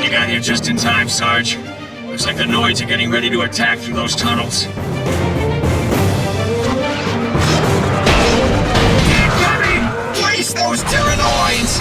You got here just in time, Sarge. Looks like the Noids are getting ready to attack through those tunnels. Incoming! Place those Tyrannoids!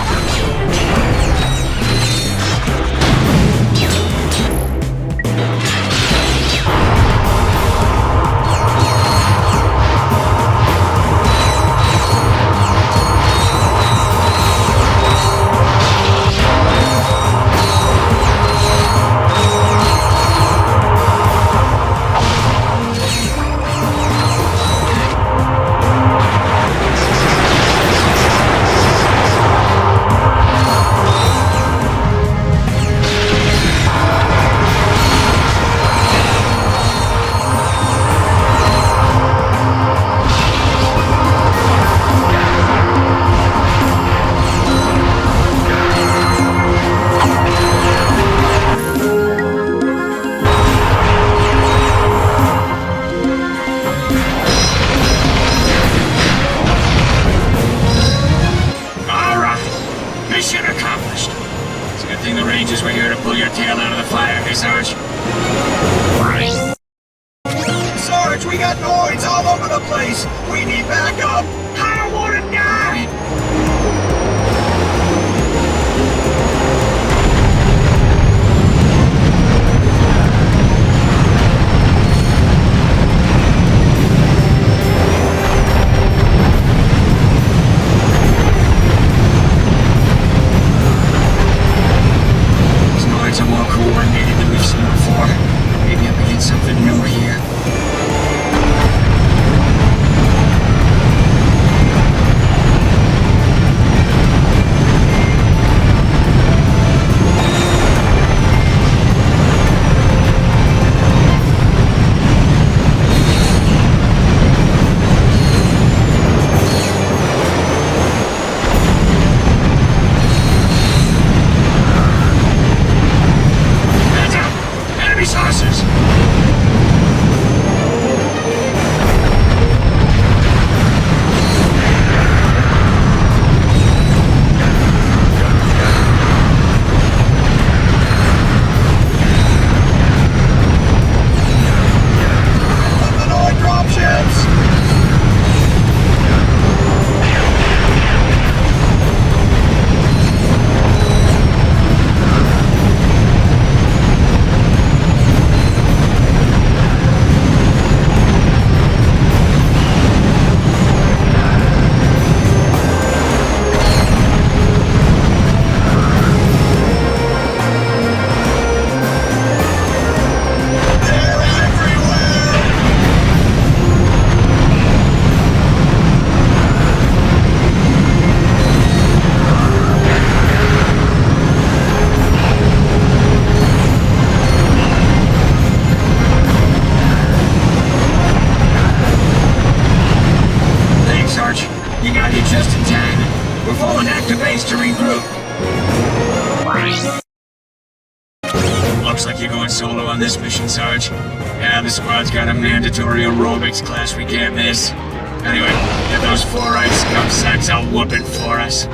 Mission accomplished. It's a good thing the Rangers were here to pull your tail out of the fire, hey, Sarge? Sarge, we got Noids all over the place! We need backup! I don't want to die! Are more coordinated than we've seen before. Maybe I'm getting something new here. You got here just in time. We're falling back to base to regroup. Looks like you're going solo on this mission, Sarge. Yeah, the squad's got a mandatory aerobics class we can't miss. Anyway, get those fluoride scum sacks out whooping for us.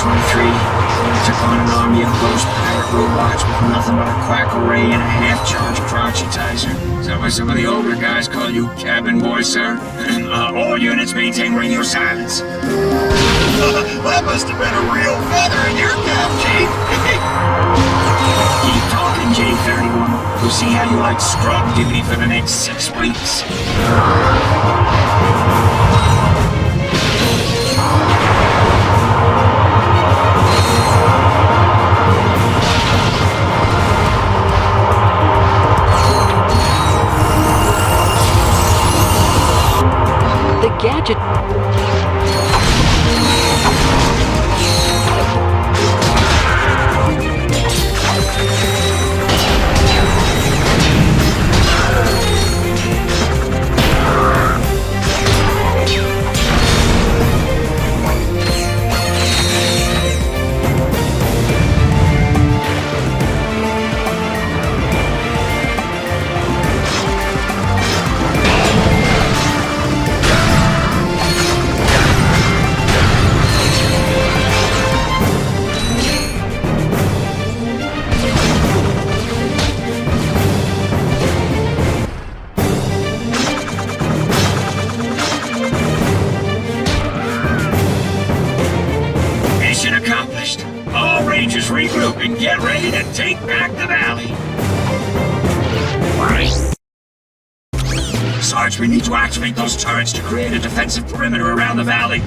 23. Took on an army of ghost pirate robots with nothing but a quack array and a half-charged crotchetizer. Is that why some of the older guys call you cabin boy, sir? All units maintain radio silence. That must have been a real feather in your cap, Chief. Keep talking, J31. We'll see how you like scrub duty for the next 6 weeks. The gadget... Mission accomplished. All Rangers regroup and get ready to take back the valley. Sarge, we need to activate those turrets to create a defensive perimeter around the valley.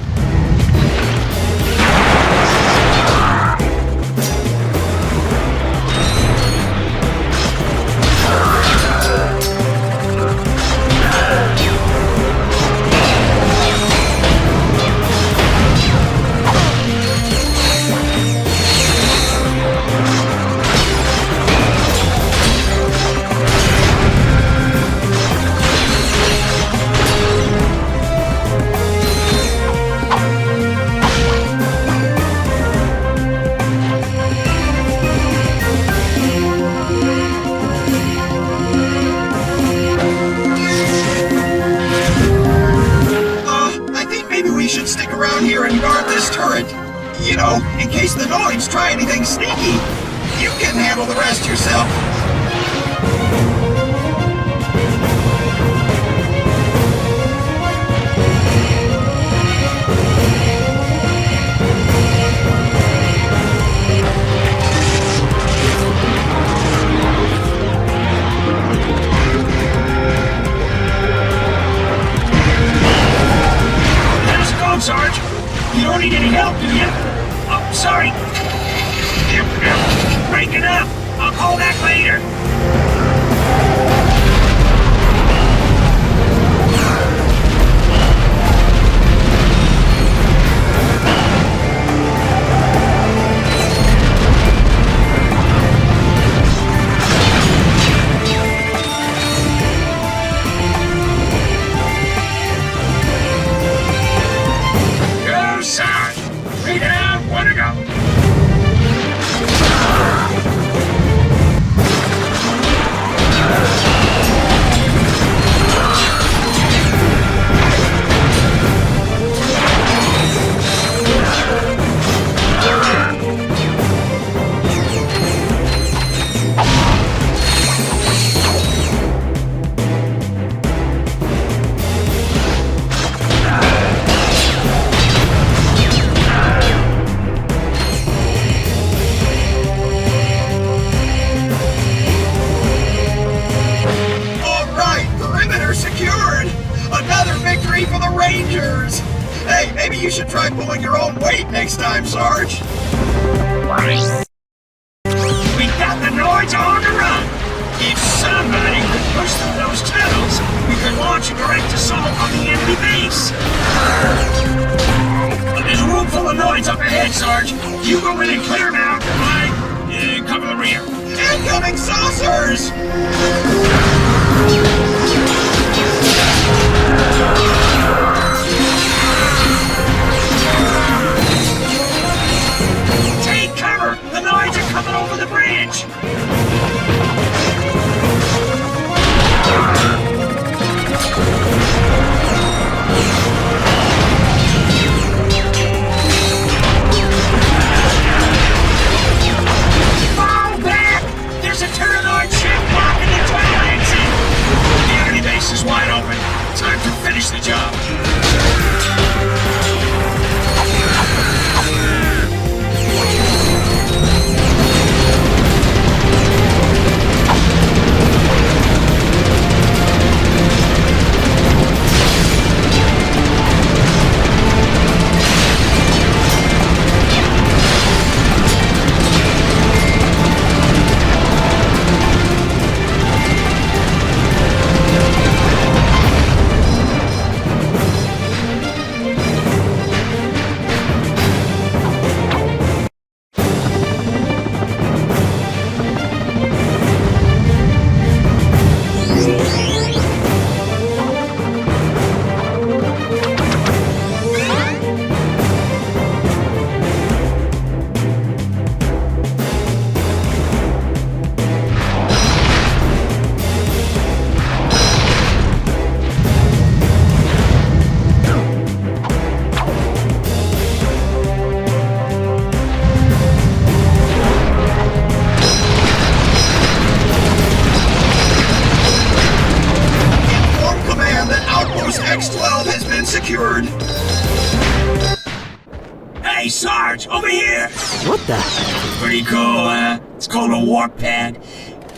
You know, in case the Noids try anything sneaky. You can handle the rest yourself. How's it going, Sarge? You don't need any help, do you? Oh, sorry. Breaking up. I'll call back later. Go, Sarge. 3 down, 1 to go. For the Rangers! Hey, maybe you should try pulling your own weight next time, Sarge! We got the Noids on the run! If somebody could push through those tunnels, we could launch a direct assault on the enemy base! There's a room full of Noids up ahead, Sarge! You go in and clear them out, I cover the rear. Incoming saucers! Take cover! The Noids are coming over the bridge! the... Pretty cool, huh? It's called a warp pad.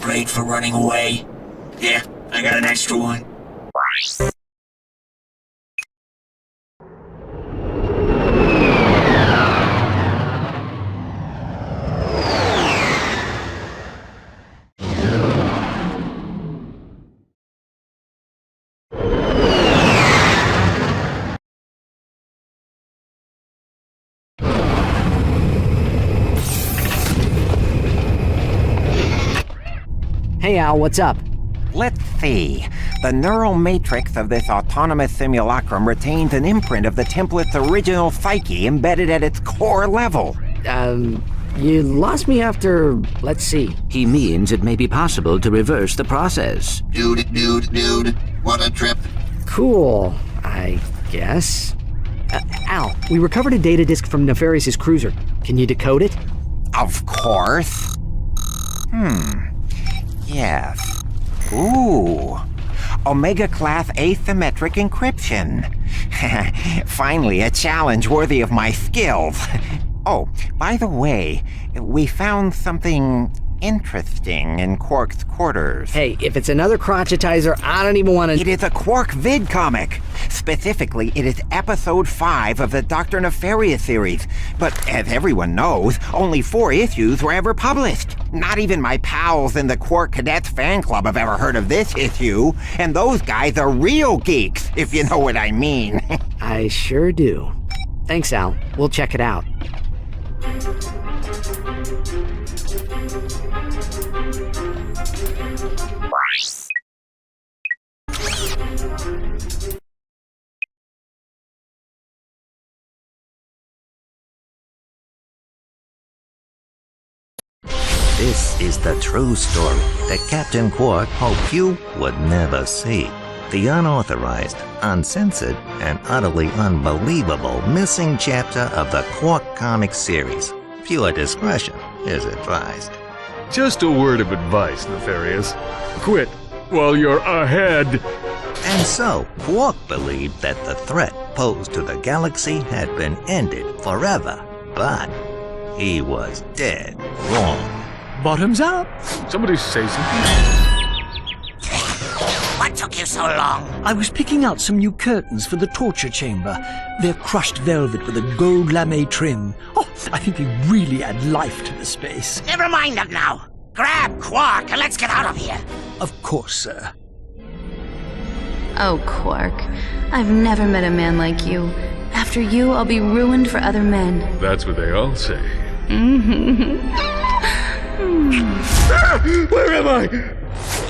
Great for running away. Yeah, I got an extra one. Hey Al, what's up? Let's see. The neural matrix of this autonomous simulacrum retains an imprint of the template's original psyche embedded at its core level. You lost me after... let's see. He means it may be possible to reverse the process. Dude, what a trip. Cool, I guess. Al, we recovered a data disk from Nefarious's cruiser. Can you decode it? Of course. Yes. Ooh. Omega-class asymmetric encryption. Finally, a challenge worthy of my skills. Oh, by the way, we found something interesting in Quark's quarters. Hey, if it's another crotchetizer, I don't even want to... It is a Quark vid comic. Specifically, it is episode 5 of the Dr. Nefarious series. But as everyone knows, only 4 issues were ever published. Not even my pals in the Quark Cadets fan club have ever heard of this issue. And those guys are real geeks, if you know what I mean. I sure do. Thanks, Al. We'll check it out. This is the true story that Captain Quark hoped you would never see. The unauthorized, uncensored, and utterly unbelievable missing chapter of the Quark comic series. Viewer discretion is advised. Just a word of advice, Nefarious. Quit while you're ahead. And so, Quark believed that the threat posed to the galaxy had been ended forever. But he was dead wrong. Bottoms up. Somebody say something. What took you so long? I was picking out some new curtains for the torture chamber. They're crushed velvet with a gold lame trim. Oh, I think they really add life to the space. Never mind them now. Grab Quark and let's get out of here. Of course, sir. Oh, Quark. I've never met a man like you. After you, I'll be ruined for other men. That's what they all say. Where am I?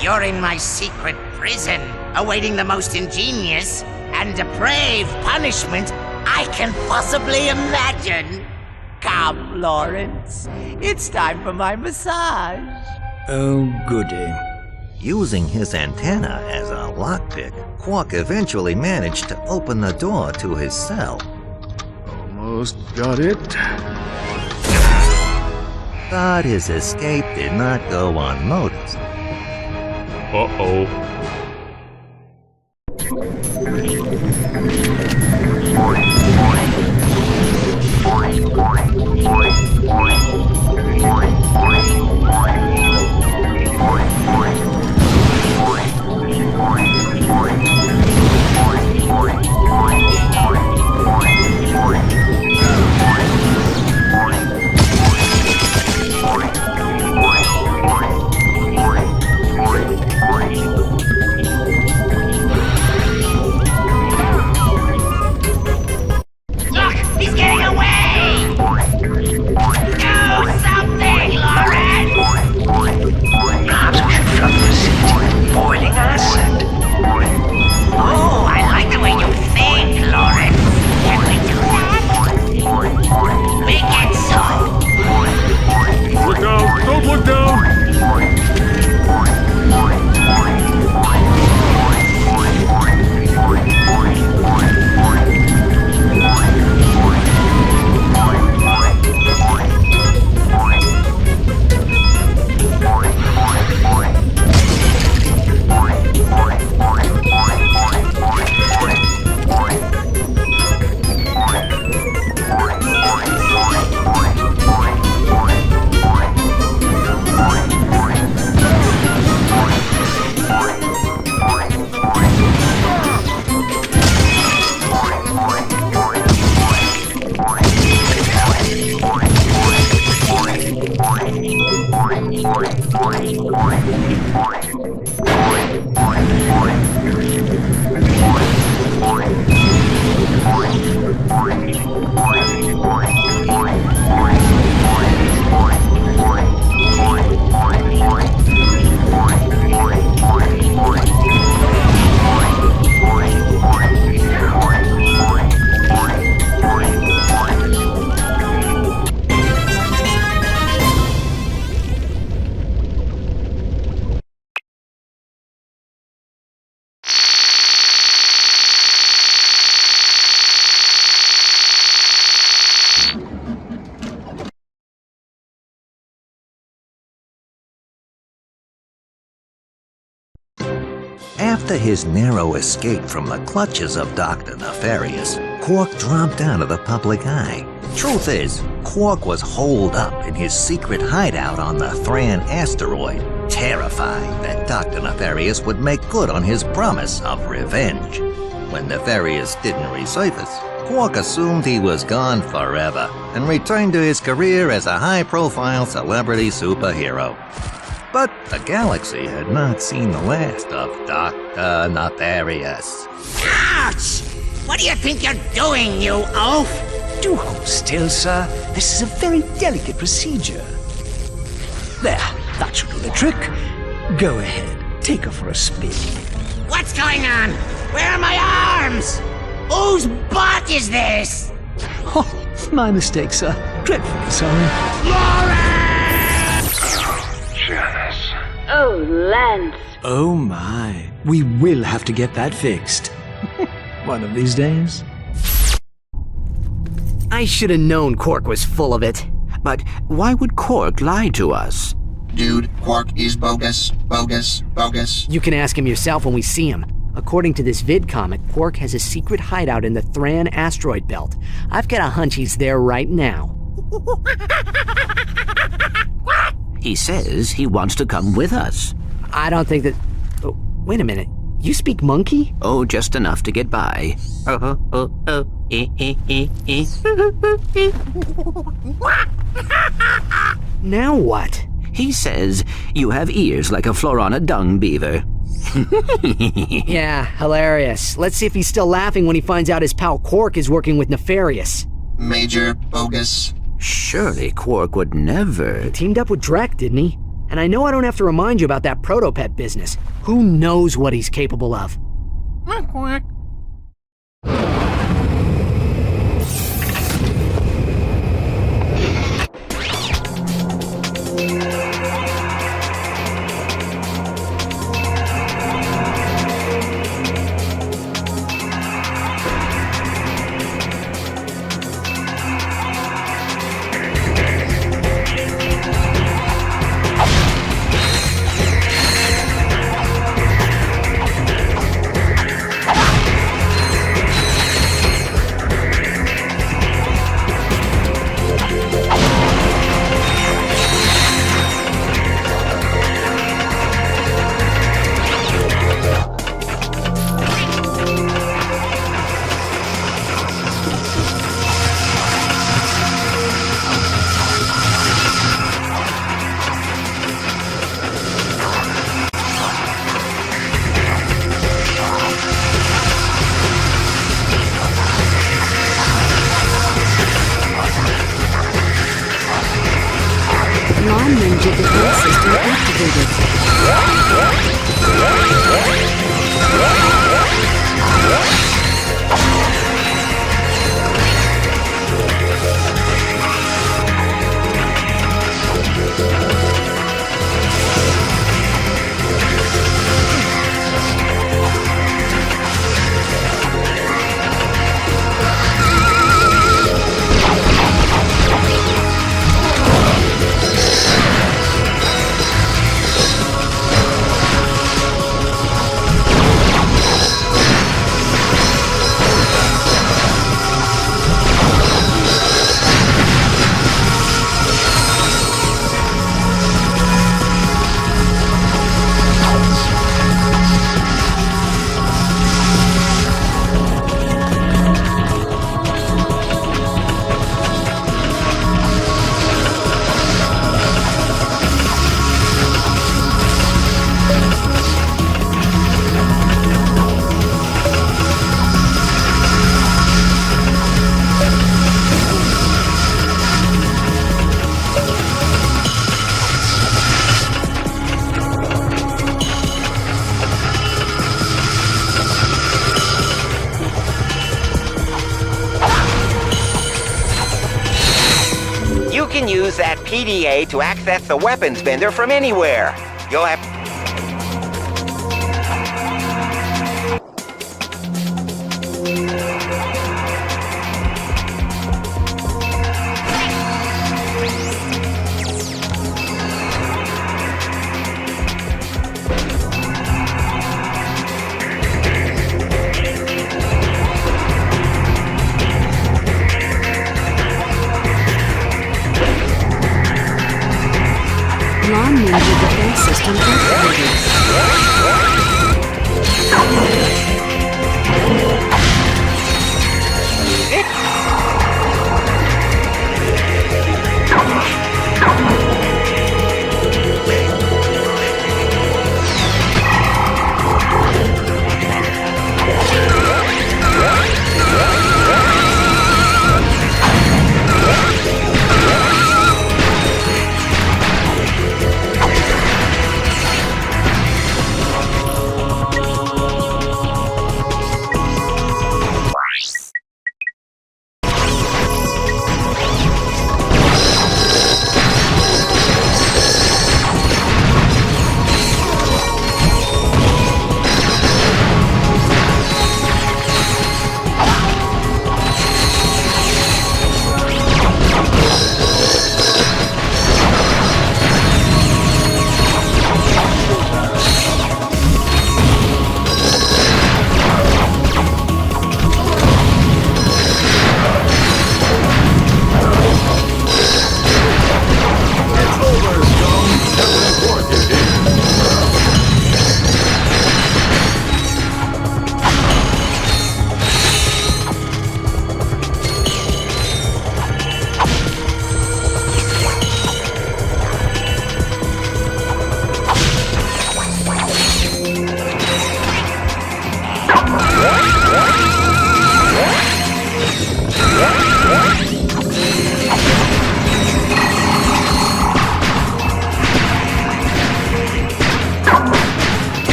You're in my secret prison, awaiting the most ingenious and depraved punishment I can possibly imagine. Come, Lawrence. It's time for my massage. Oh, goody. Using his antenna as a lockpick, Quark eventually managed to open the door to his cell. Almost got it. But his escape did not go unnoticed. Uh-oh. After his narrow escape from the clutches of Dr. Nefarious, Quark dropped out of the public eye. Truth is, Quark was holed up in his secret hideout on the Thran asteroid, terrified that Dr. Nefarious would make good on his promise of revenge. When Nefarious didn't resurface, Quark assumed he was gone forever and returned to his career as a high-profile celebrity superhero. But the galaxy had not seen the last of Dr. Nefarious. Ouch! What do you think you're doing, you oaf? Do hold still, sir. This is a very delicate procedure. There, that should do the trick. Go ahead, take her for a spin. What's going on? Where are my arms? Whose butt is this? Oh, my mistake, sir. Dreadfully sorry. Janice. Oh, Lance. Oh my, we will have to get that fixed. One of these days. I should have known Quark was full of it. But why would Quark lie to us? Dude, Quark is bogus, bogus, bogus. You can ask him yourself when we see him. According to this vid comic, Quark has a secret hideout in the Thran asteroid belt. I've got a hunch he's there right now. He says he wants to come with us. I don't think that... Oh, wait a minute. You speak monkey? Oh, just enough to get by. Now what? He says you have ears like a Florana dung beaver. Yeah, hilarious. Let's see if he's still laughing when he finds out his pal Quark is working with Nefarious. Major bogus. Surely Quark would never... Teamed up with Drek, didn't he? And I know I don't have to remind you about that protopet business. Who knows what he's capable of? Quack. Non-ninja defense system activated. PDA to access the weapons vendor from anywhere. You'll have... Lawn Ninja defense system activated.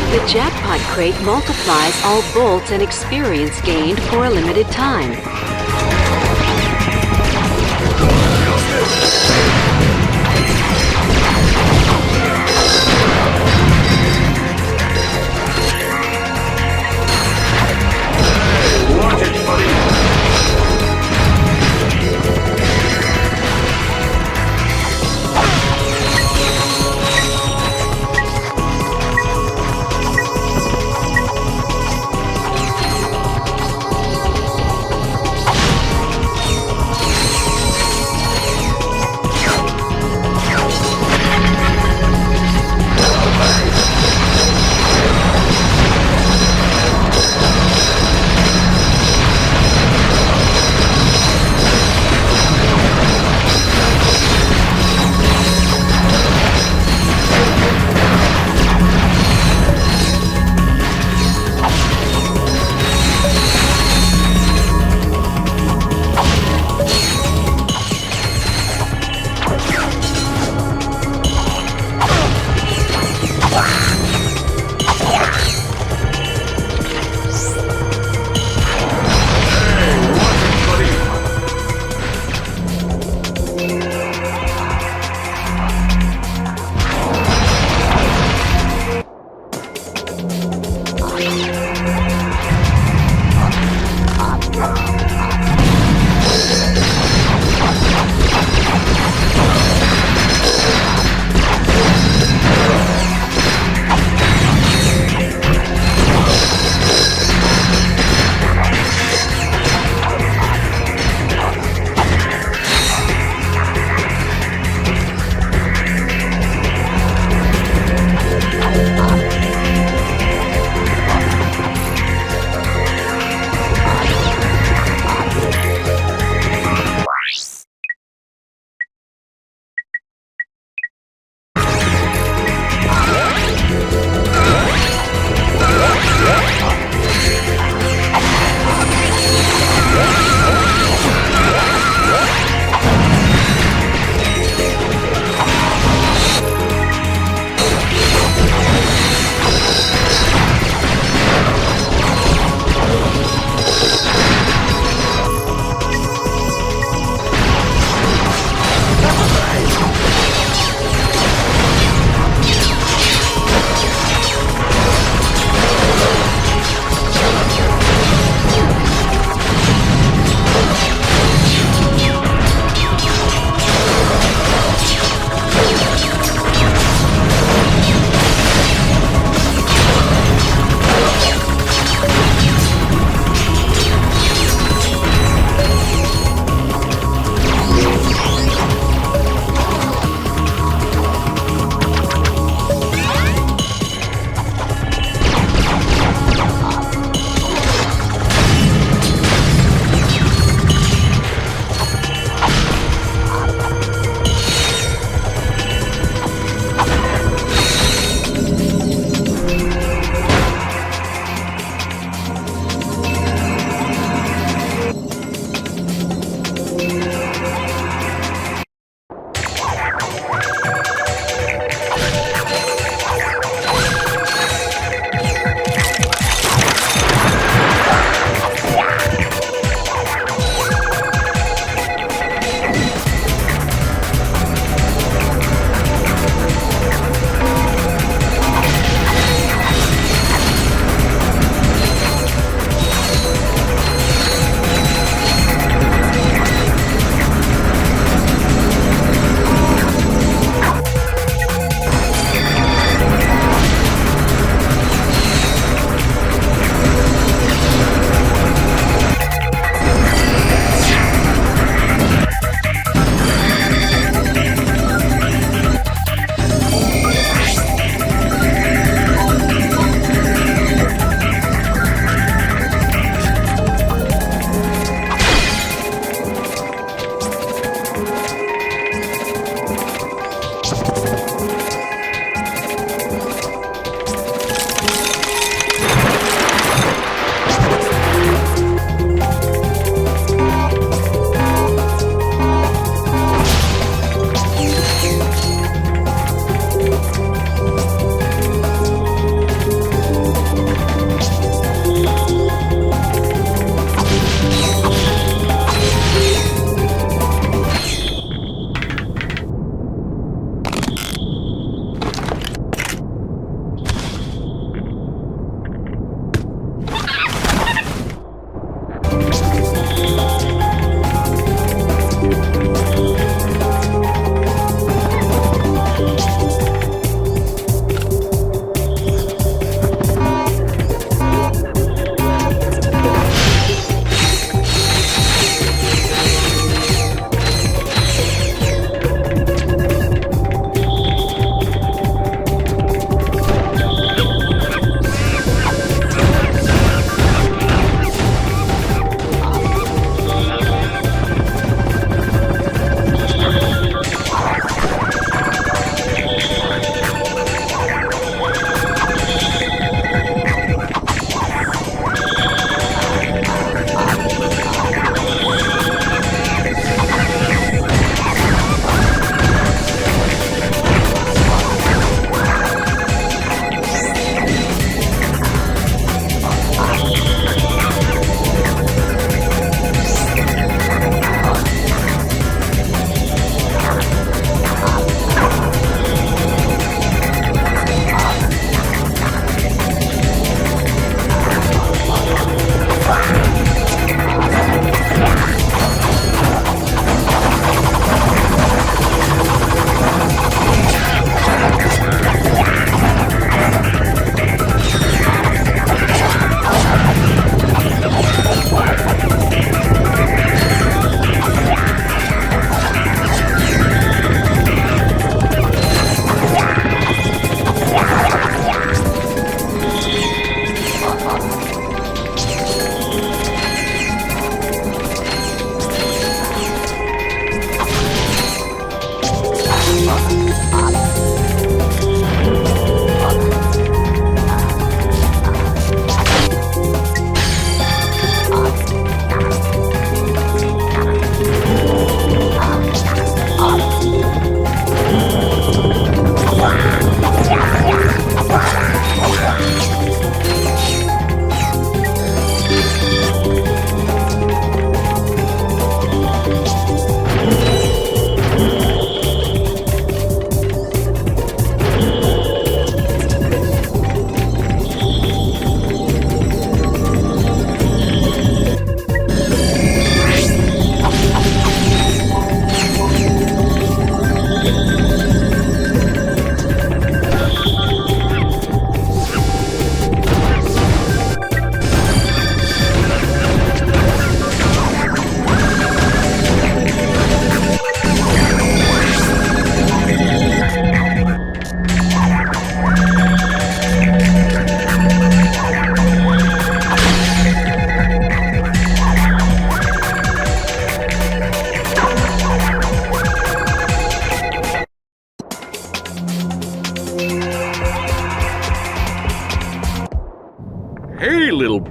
The jackpot crate multiplies all bolts and experience gained for a limited time. Watch it, buddy.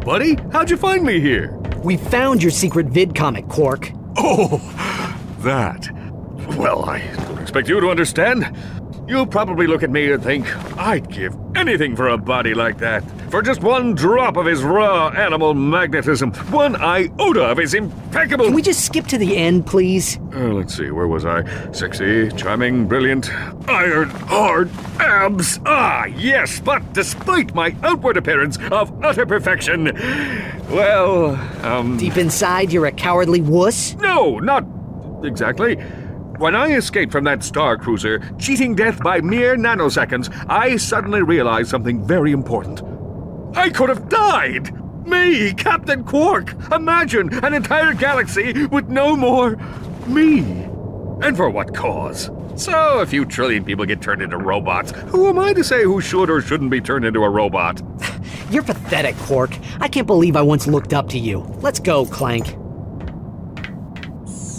buddy. How'd you find me here? We found your secret vid comic, Quark. Oh, that. Well, I don't expect you to understand. You'll probably look at me and think, I'd give anything for a body like that. For just one drop of his raw animal magnetism, one iota of his impeccable... Can we just skip to the end, please? Let's see, where was I? Sexy, charming, brilliant, iron, hard, abs. Ah, yes, but despite my outward appearance of utter perfection, well, Deep inside, you're a cowardly wuss? No, not exactly. When I escaped from that star cruiser, cheating death by mere nanoseconds, I suddenly realized something very important. I could have died! Me, Captain Quark! Imagine an entire galaxy with no more me! And for what cause? So, a few trillion people get turned into robots. Who am I to say who should or shouldn't be turned into a robot? You're pathetic, Quark. I can't believe I once looked up to you. Let's go, Clank.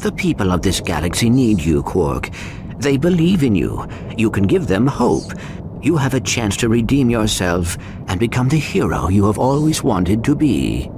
The people of this galaxy need you, Quark. They believe in you. You can give them hope. You have a chance to redeem yourself and become the hero you have always wanted to be.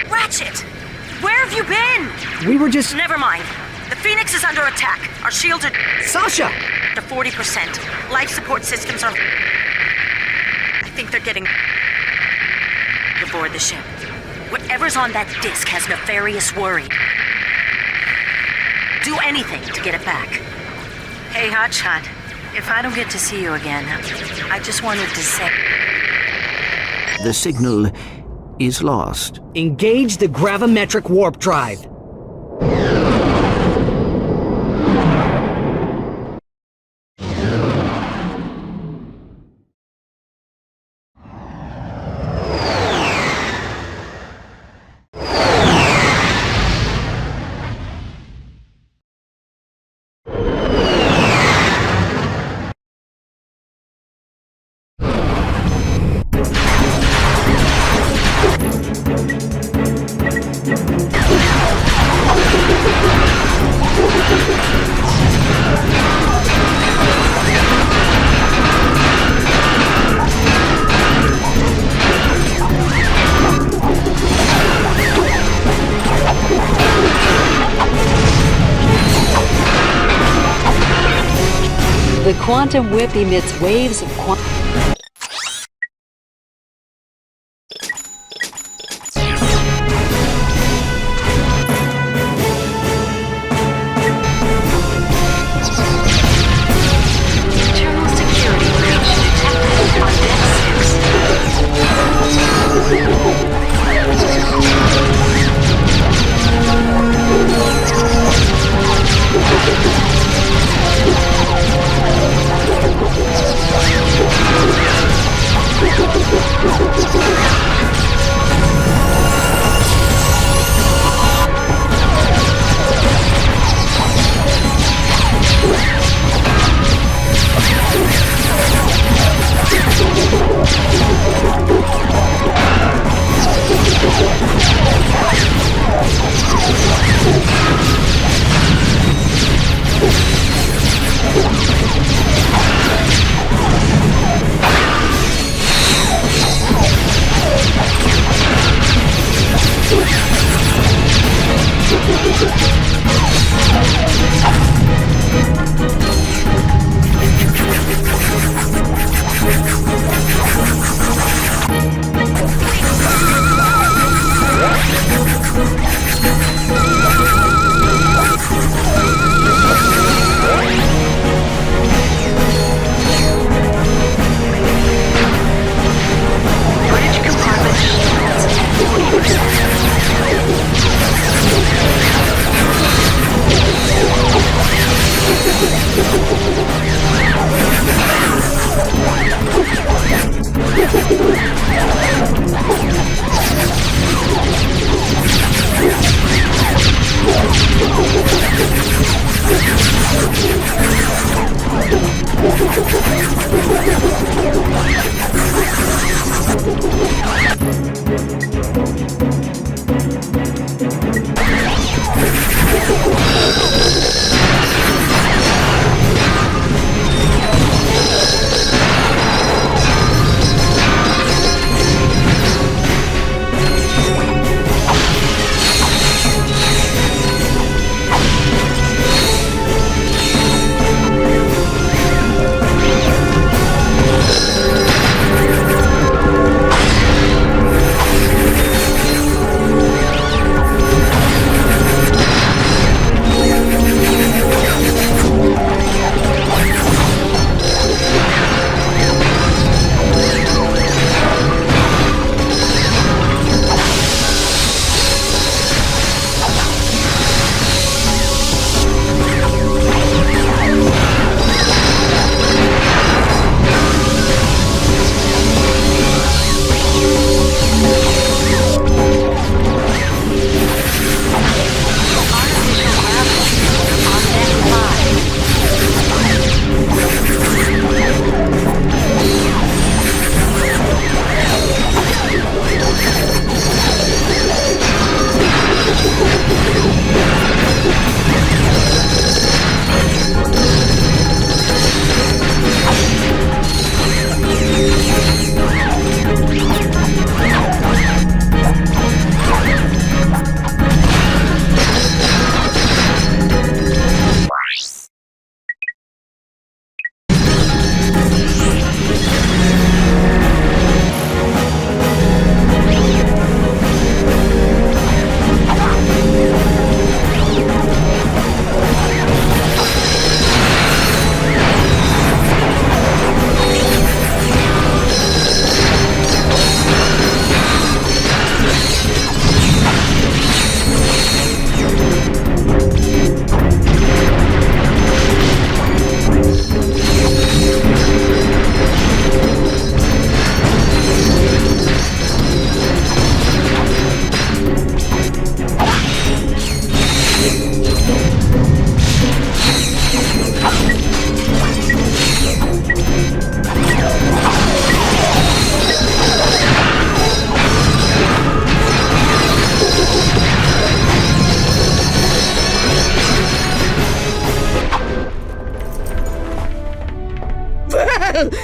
Ratchet! Where have you been? We were just... Never mind. The Phoenix is under attack. Our shields are... Sasha! ...to 40%. Life support systems are... I think they're getting... aboard the ship. Whatever's on that disk has Nefarious worried. Do anything to get it back. Hey, Hotshot. If I don't get to see you again, I just wanted to say... The signal is lost. Engage the gravimetric warp drive. The quantum whip emits waves of quantum... Internal security breach detected on deck 6.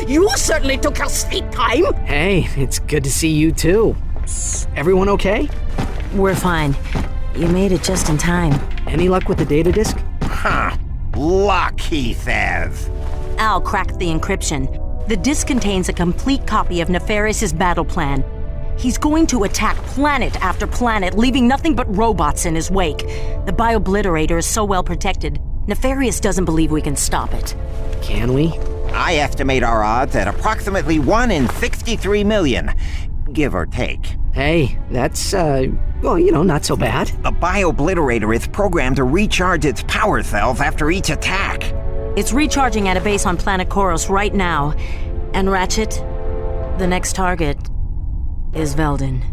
You certainly took your sweet time. Hey, it's good to see you too. Everyone okay? We're fine. You made it just in time. Any luck with the data disk? Huh. Luck, he says. Al cracked the encryption. The disk contains a complete copy of Nefarious' battle plan. He's going to attack planet after planet, leaving nothing but robots in his wake. The Biobliterator is so well protected, Nefarious doesn't believe we can stop it. Can we? I estimate our odds at approximately 1 in 63 million, give or take. Hey, that's, not so bad. The Biobliterator is programmed to recharge its power cells after each attack. It's recharging at a base on planet Koros right now. And Ratchet, the next target is Veldin.